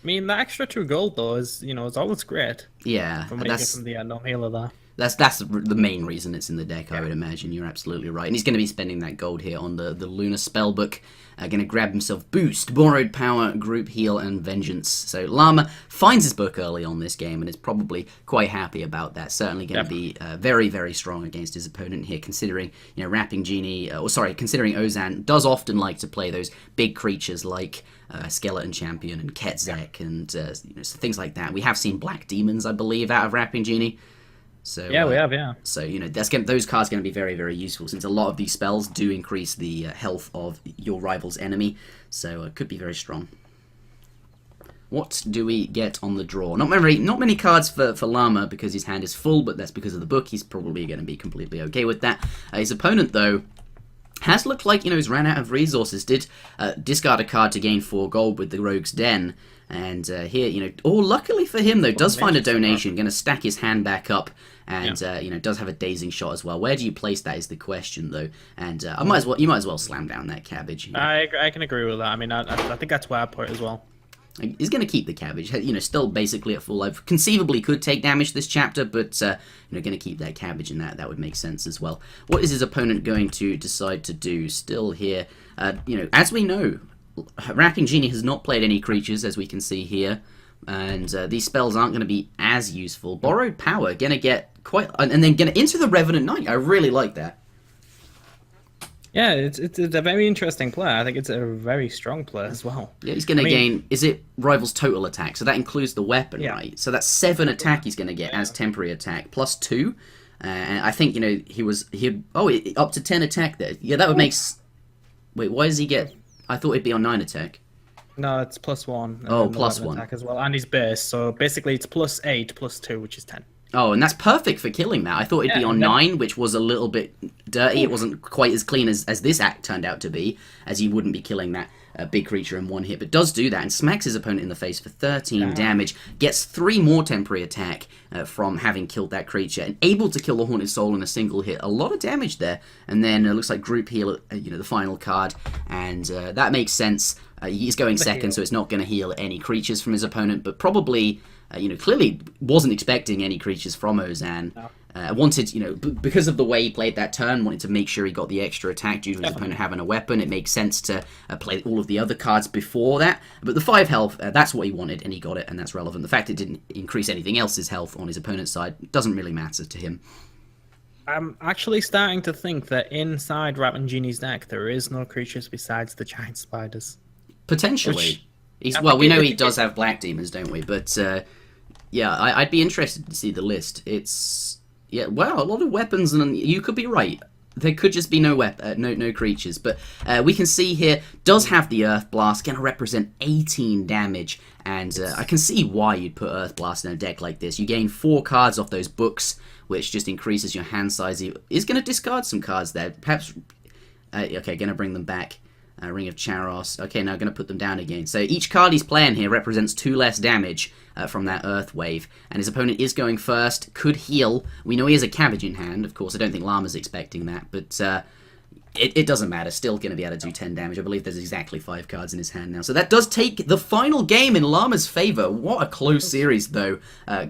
I mean, the extra 2 gold, though, is always great. Yeah, from the Gnome Healer there. That's the main reason it's in the deck, I would imagine. You're absolutely right. And he's going to be spending that gold here on the Lunar Spellbook. Going to grab himself Boost, Borrowed Power, Group Heal, and Vengeance. So Llama finds his book early on this game and is probably quite happy about that. Certainly going to be very, very strong against his opponent here, considering, considering Ozan does often like to play those big creatures like Skeleton Champion and Ketzek and things like that. We have seen Black Demons, I believe, out of Rappingenie. So Yeah, we have, yeah. So those cards going to be very, very useful, since a lot of these spells do increase the health of your rival's enemy. So it could be very strong. What do we get on the draw? Not many cards for Llama, because his hand is full, but that's because of the book. He's probably going to be completely okay with that. His opponent, though, has looked like, he's ran out of resources. Did discard a card to gain 4 gold with the Rogue's Den. And here, luckily for him, though, does find a donation. Going to stack his hand back up. And, does have a dazing shot as well. Where do you place that is the question, though. And you might as well slam down that cabbage. I can agree with that. I mean, I think that's where I put it as well. He's going to keep the cabbage, still basically at full life. Conceivably could take damage this chapter, but, going to keep that cabbage, and that would make sense as well. What is his opponent going to decide to do? Still here, as we know, Rappingenie has not played any creatures, as we can see here, and these spells aren't going to be as useful. Borrowed Power, going to get quite, and then going into the Revenant Knight. I really like that. Yeah, it's a very interesting player. I think it's a very strong player as well. Yeah, he's going to gain, is it rival's total attack? So that includes the weapon, right? So that's 7 attack he's going to get as temporary attack, plus 2. And I think, up to 10 attack there. Yeah, that would make... Wait, why does he get... I thought it'd be on 9 attack. No, it's plus 1. Oh, plus 1. Attack as well, and his base. So basically it's plus 8, plus 2, which is 10. Oh, and that's perfect for killing that. I thought it'd be on 9, which was a little bit dirty. It wasn't quite as clean as this act turned out to be, as you wouldn't be killing that big creature in 1 hit, but does do that and smacks his opponent in the face for 13 damage, gets 3 more temporary attack from having killed that creature, and able to kill the Haunted Soul in a single hit. A lot of damage there, and then it looks like group heal, the final card, and that makes sense. He's going second, so it's not going to heal any creatures from his opponent, but probably... clearly wasn't expecting any creatures from Ozan. No. Wanted, because of the way he played that turn, wanted to make sure he got the extra attack due to his opponent having a weapon. It makes sense to play all of the other cards before that. But the 5 health, that's what he wanted, and he got it, and that's relevant. The fact it didn't increase anything else's health on his opponent's side doesn't really matter to him. I'm actually starting to think that inside Rappingenie's deck, there is no creatures besides the giant spiders. Potentially. We know he does have black demons, don't we? But... yeah, I'd be interested to see the list. It's a lot of weapons, and you could be right. There could just be no creatures, but we can see here does have the Earth Blast, going to represent 18 damage, and I can see why you'd put Earth Blast in a deck like this. You gain 4 cards off those books, which just increases your hand size. He is going to discard some cards there, perhaps. Okay, going to bring them back. Ring of Charos. Okay, now going to put them down again. So each card he's playing here represents 2 less damage from that Earth Wave. And his opponent is going first, could heal. We know he has a cabbage in hand, of course. I don't think Llama's expecting that, but it doesn't matter. Still going to be able to do 10 damage. I believe there's exactly 5 cards in his hand now. So that does take the final game in Llama's favor. What a close series, though.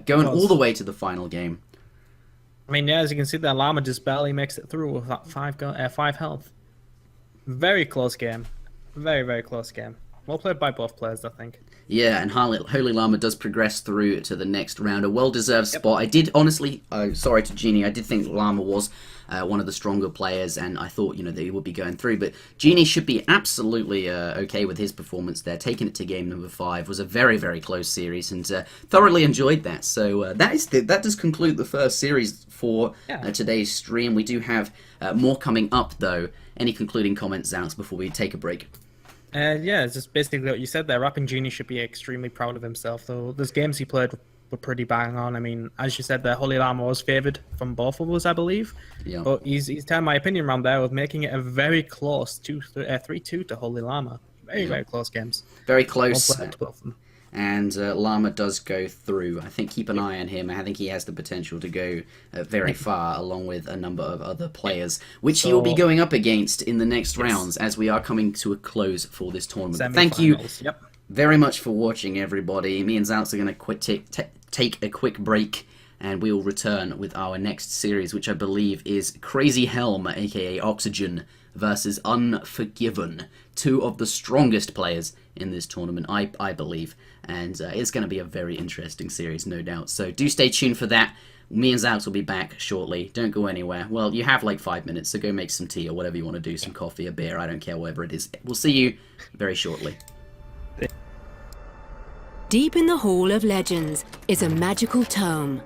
Going all the way to the final game. I mean, yeah, as you can see, that Llama just barely makes it through with that 5 health. Very close game. Very, very close game. Well played by both players, I think. Yeah, and HolyLlama does progress through to the next round. A well-deserved spot. I did, honestly, sorry to Genie, I did think Llama was one of the stronger players, and I thought, that he would be going through. But Genie should be absolutely okay with his performance there. Taking it to game number 5 was a very, very close series, and thoroughly enjoyed that. So that does conclude the first series for today's stream. We do have more coming up, though. Any concluding comments, Alex, before we take a break? Yeah, it's just basically what you said there. Rappingenie should be extremely proud of himself, though. Those games he played were pretty bang on. I mean, as you said there, HolyLlama was favoured from both of us, I believe. Yeah. But he's turned my opinion around there with making it a very close 3-2 to HolyLlama. Very, very close games. Very close. And Llama does go through. I think keep an eye on him. I think he has the potential to go very far, along with a number of other players, which he will be going up against in the next rounds as we are coming to a close for this tournament. Thank you very much for watching, everybody. Me and Zaltz are going to take a quick break, and we will return with our next series, which I believe is Crazy Helm, aka Oxygen, versus Unforgiven. 2 of the strongest players in this tournament, I believe. And it's going to be a very interesting series, no doubt. So do stay tuned for that. Me and Zaltz will be back shortly. Don't go anywhere. Well, you have like 5 minutes, so go make some tea or whatever you want to do. Some coffee, a beer, I don't care, whatever it is. We'll see you very shortly. Deep in the Hall of Legends is a magical tome.